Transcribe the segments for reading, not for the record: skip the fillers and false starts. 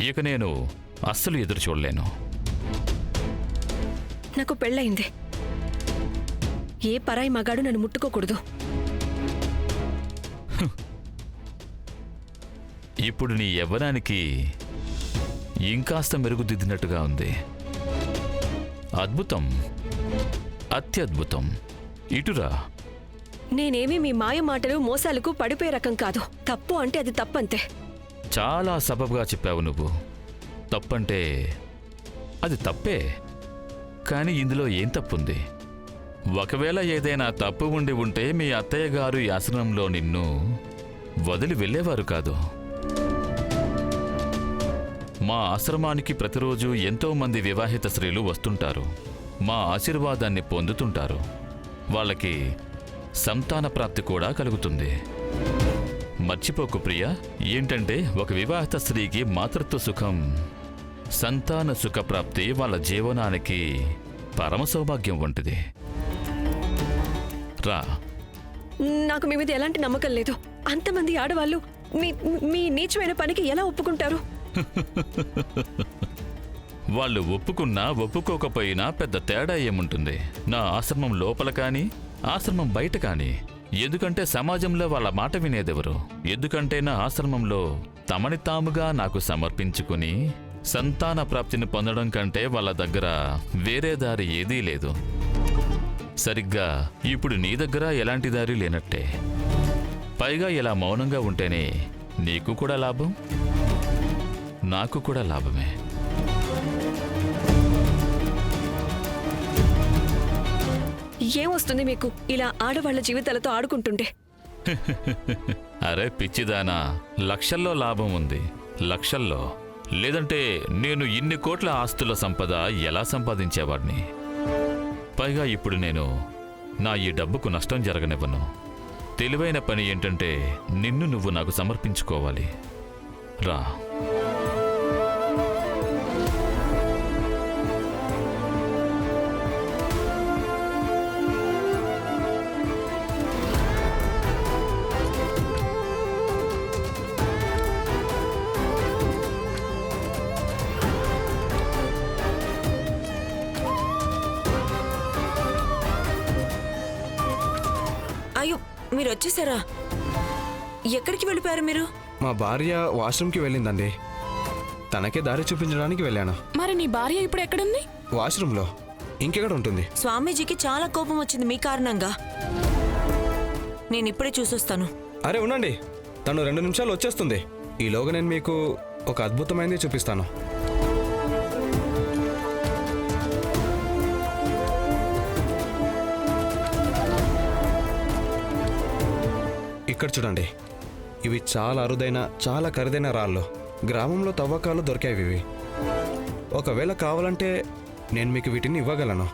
ఇక నేను అస్సలు ఎదురు చూడలేను. నాకు పెళ్ళయింది. ఏ పరాయి మగాడు నన్ను ముట్టుకోకూడదు. ఇప్పుడు నీ యవ్వనానికి ఇంకాస్త మెరుగుదిద్దినట్టుగా ఉంది. అద్భుతం, అత్యద్భుతం. ఇటురా. నేనేమీ మీ మాయ మాటలు మోసాలకు పడిపోయే రకం కాదు. తప్పు అంటే అది తప్పంతే. చాలా సబబుగా చెప్పావు నువ్వు. తప్పంటే అది తప్పే. కానీ ఇందులో ఏం తప్పుంది? ఒకవేళ ఏదైనా తప్పు ఉండి ఉంటే మీ అత్తయ్య గారు ఈ ఆశ్రమంలో నిన్ను వదిలి వెళ్ళేవారు కాదు. మా ఆశ్రమానికి ప్రతిరోజు ఎంతోమంది వివాహిత స్త్రీలు వస్తుంటారు. మా ఆశీర్వాదాన్ని పొందుతుంటారు. వాళ్ళకి సంతాన ప్రాప్తి కూడా కలుగుతుంది. మర్చిపోకు ప్రియా, ఏంటంటే ఒక వివాహిత స్త్రీకి మాతృత్వ సుఖం, సంతాన సుఖప్రాప్తి వాళ్ళ జీవనానికి పరమ సౌభాగ్యం వంటిది. రా. నాకు మీ మీద ఎలాంటి నమ్మకం లేదు. అంతమంది ఆడవాళ్ళు మీ నీచమైన పనికి ఎలా ఒప్పుకుంటారు? వాళ్ళు ఒప్పుకున్నా ఒప్పుకోకపోయినా పెద్ద తేడా ఏముంటుంది? నా ఆశ్రమం లోపల కానీ ఆశ్రమం బయట కానీ. ఎందుకంటే సమాజంలో వాళ్ళ మాట వినేదెవరు? ఎందుకంటే నా ఆశ్రమంలో తమని తాముగా నాకు సమర్పించుకుని సంతాన ప్రాప్తిని పొందడం కంటే వాళ్ళ దగ్గర వేరే దారి ఏదీ లేదు. సరిగ్గా ఇప్పుడు నీ దగ్గర ఎలాంటి దారి లేనట్టే. పైగా ఇలా మౌనంగా ఉంటేనే నీకు కూడా లాభం, నాకు కూడా లాభమే. ఏమొస్తుంది మీకు ఇలా ఆడవాళ్ల జీవితాలతో ఆడుకుంటుంటే? అరే పిచ్చిదానా, లక్షల్లో లాభం ఉంది. లక్షల్లో. లేదంటే నేను ఇన్ని కోట్ల ఆస్తుల సంపద ఎలా సంపాదించేవాడిని? పైగా ఇప్పుడు నేను నా ఈ డబ్బుకు నష్టం జరగనివ్వను. తెలివైన పని ఏంటంటే నిన్ను నువ్వు నాకు సమర్పించుకోవాలి. రా. అయ్యో, మీరు వచ్చేసారా? ఎక్కడికి వెళ్ళిపోయారు మీరు? మా భార్య వాష్రూమ్కి వెళ్ళిందండి. తనకే దారి చూపించడానికి వెళ్ళాను. మరి నీ భార్య ఇప్పుడు ఎక్కడుంది? వాష్రూమ్లో. ఇంకెక్కడ ఉంటుంది? స్వామీజీకి చాలా కోపం వచ్చింది మీ కారణంగా. నేను ఇప్పుడే చూసొస్తాను. అరే ఉండండి, తను 2 నిమిషాలు వచ్చేస్తుంది. ఈలోగా నేను మీకు ఒక అద్భుతమైనది చూపిస్తాను. ఇక్కడ చూడండి, ఇవి చాలా అరుదైన, చాలా ఖరీదైన రాళ్ళు. గ్రామంలో తవ్వకాలు దొరికాయి ఇవి. ఒకవేళ కావాలంటే నేను మీకు వీటిని ఇవ్వగలను.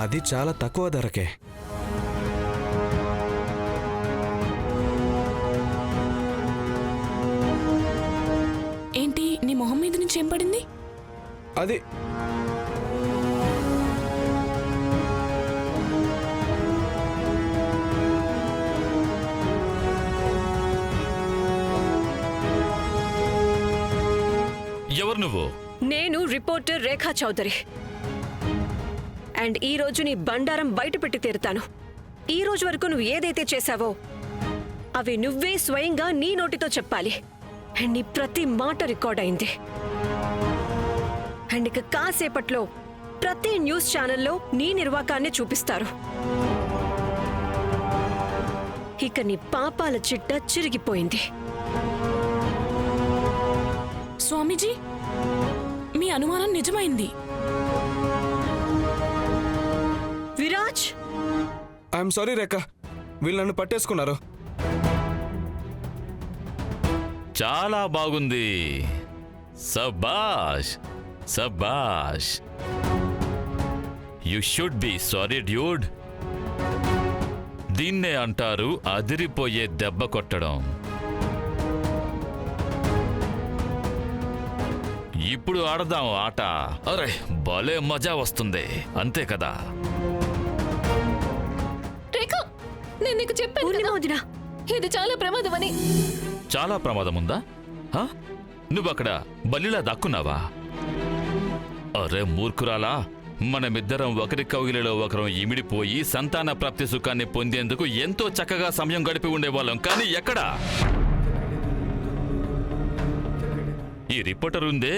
అది చాలా తక్కువ ధరకే. ఏంటి నీ మొహం మీద నుంచి ఏం పడింది? అది ఎవరు నువ్వు? నేను రిపోర్టర్ రేఖా చౌదరి. అండ్ ఈ రోజు నీ బండారం బయట పెట్టి తీరుతాను. ఈ రోజు వరకు నువ్వు ఏదైతే చేశావో అవి నువ్వే స్వయంగా నీ నోటితో చెప్పాలి. అండ్ నీ ప్రతి మాట రికార్డ్ అయింది. అండ్ ఇక కాసేపట్లో ప్రతి న్యూస్ ఛానల్లో నీ నిర్వాకాన్ని చూపిస్తారు. ఇక నీ పాపాల చిట్ట చిరిగిపోయింది. స్వామీజీ, మీ అనుమానం నిజమైంది. విరాజ్, ఐఎమ్ సారీ రేఖ, వీళ్ళు నన్ను పట్టేసుకున్నారు. చాలా బాగుంది. సబాష్ సబాష్. You should be sorry dude. దీన్నే అంటారు అదిరిపోయే దెబ్బ కొట్టడం. ఇప్పుడు ఆడదాం ఆట. అరే భలే మజా వస్తుంది, అంతే కదా? రేఖా, నేను నీకు చెప్పాను పూర్ణిమ కదా, వదినా, ఇది చాలా ప్రమాదమని. చాలా ప్రమాదం ఉందా? నువ్వక్కడ బల్లిలా దాక్కున్నావా? అరే మూర్ఖురాలా, మనమిద్దరం ఒకరి కౌగిలిలో ఒకరం ఇమిడిపోయి సంతాన ప్రాప్తి సుఖాన్ని పొందేందుకు ఎంతో చక్కగా సమయం గడిపి ఉండేవాళ్ళం. కానీ ఎక్కడా? ఈ రిపోర్టర్ ఉందే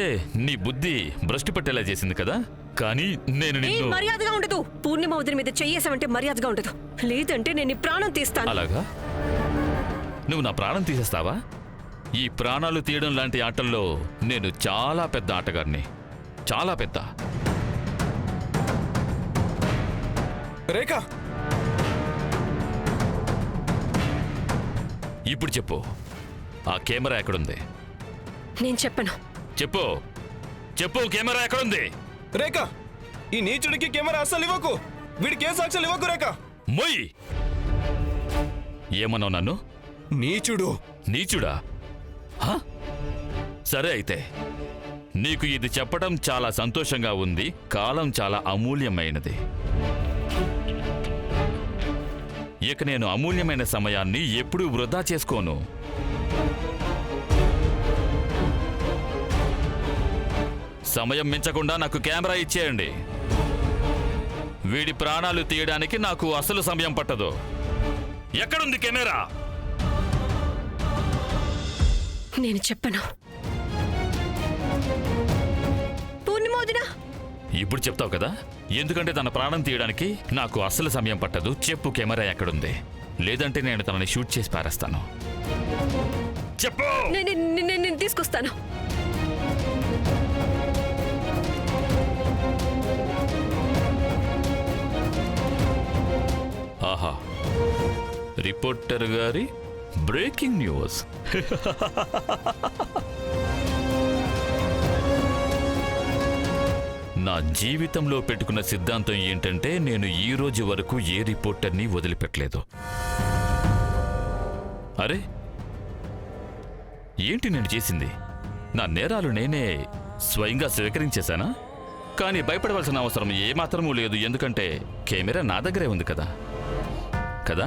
నీ బుద్ధి భ్రష్టు పట్టేలా చేసింది కదా. కానీ నేను ఏ నిన్ను మర్యాదగా ఉండదు. పూర్ణిమ వదిన మీద చెయ్యేసావంటే మర్యాదగా ఉండదు. లేదంటే నేను నీ ప్రాణం తీస్తాను. అలాగా? నువ్వు నా ప్రాణం తీసేస్తావా? ఈ ప్రాణాలు తీయడం లాంటి ఆటల్లో నేను చాలా పెద్ద ఆటగాడిని, చాలా పెద్ద. రేఖ, ఇప్పుడు చెప్పు, ఆ కెమెరా ఎక్కడుంది? నేను చెప్పను. చెప్పు చెప్పు, కెమెరా ఎక్కడుంది? రేఖ, ఈ నీచుడికి కెమెరా అస్సలు ఇవ్వకు. వీడికి ఏ సాక్ష్యాలు ఇవ్వకు రేఖ. మొయ్! ఏమన్నావు నన్ను? నీచుడు. నీచుడా? హా? సరే అయితే, నీకు ఇది చెప్పడం చాలా సంతోషంగా ఉంది. కాలం చాలా అమూల్యమైనది. ఇక నేను అమూల్యమైన సమయాన్ని ఎప్పుడూ వృధా చేసుకోను. సమయం మించకుండా నాకు కెమెరా ఇచ్చేయండి. వీడి ప్రాణాలు తీయడానికి నాకు అసలు సమయం పట్టదు. ఎక్కడుంది కెమెరా? నేను చెప్పను. పూర్ణిమ వదిన, ఇప్పుడు చెప్తావు కదా, ఎందుకంటే తన ప్రాణం తీయడానికి నాకు అసలు సమయం పట్టదు. చెప్పు, కెమెరా ఎక్కడుంది? లేదంటే నేను తనని షూట్ చేసి పారేస్తాను. చెప్పు. నేను తీసుకొస్తాను. ఆహా, రిపోర్టర్ గారి బ్రేకింగ్ న్యూస్. నా జీవితంలో పెట్టుకున్న సిద్ధాంతం ఏంటంటే నేను ఈ రోజు వరకు ఏ రిపోర్టర్ని వదిలిపెట్టలేదు. అరే, ఏంటి నేను చేసింది? నా నేరాలు నేనే స్వయంగా స్వీకరించేశానా? కానీ భయపడవలసిన అవసరం ఏమాత్రమూ లేదు, ఎందుకంటే కెమెరా నా దగ్గరే ఉంది కదా. కదా,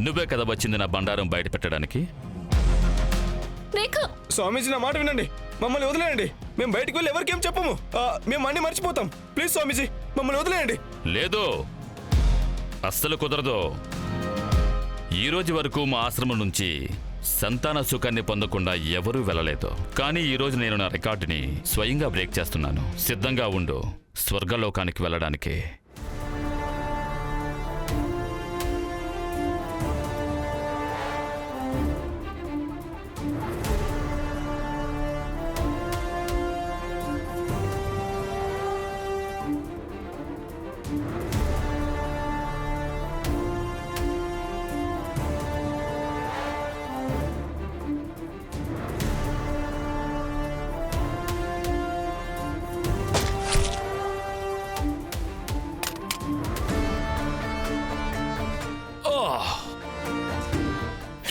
నువ్వే కదా వచ్చింది నా బండారం బయట పెట్టడానికి. రేఖ, స్వామీజీ, నా మాట వినండి. మమ్మల్ని వదిలేయండి. మేము బయటికి వెళ్ళి ఎవరికేం చెప్పము. మేము అన్ని మర్చిపోతాం. ప్లీజ్ స్వామీజీ, మమ్మల్ని వదిలేయండి. లేదు, అస్సలు కుదరదు. ఈ రోజు వరకు మా ఆశ్రమం నుంచి సంతాన సుఖాన్ని పొందకుండా ఎవరూ వెళ్ళలేదు. కానీ ఈ రోజు నేను నా రికార్డుని స్వయంగా బ్రేక్ చేస్తున్నాను. సిద్ధంగా ఉండు, స్వర్గలోకానికి వెళ్ళడానికి.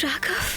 రాఘవ్,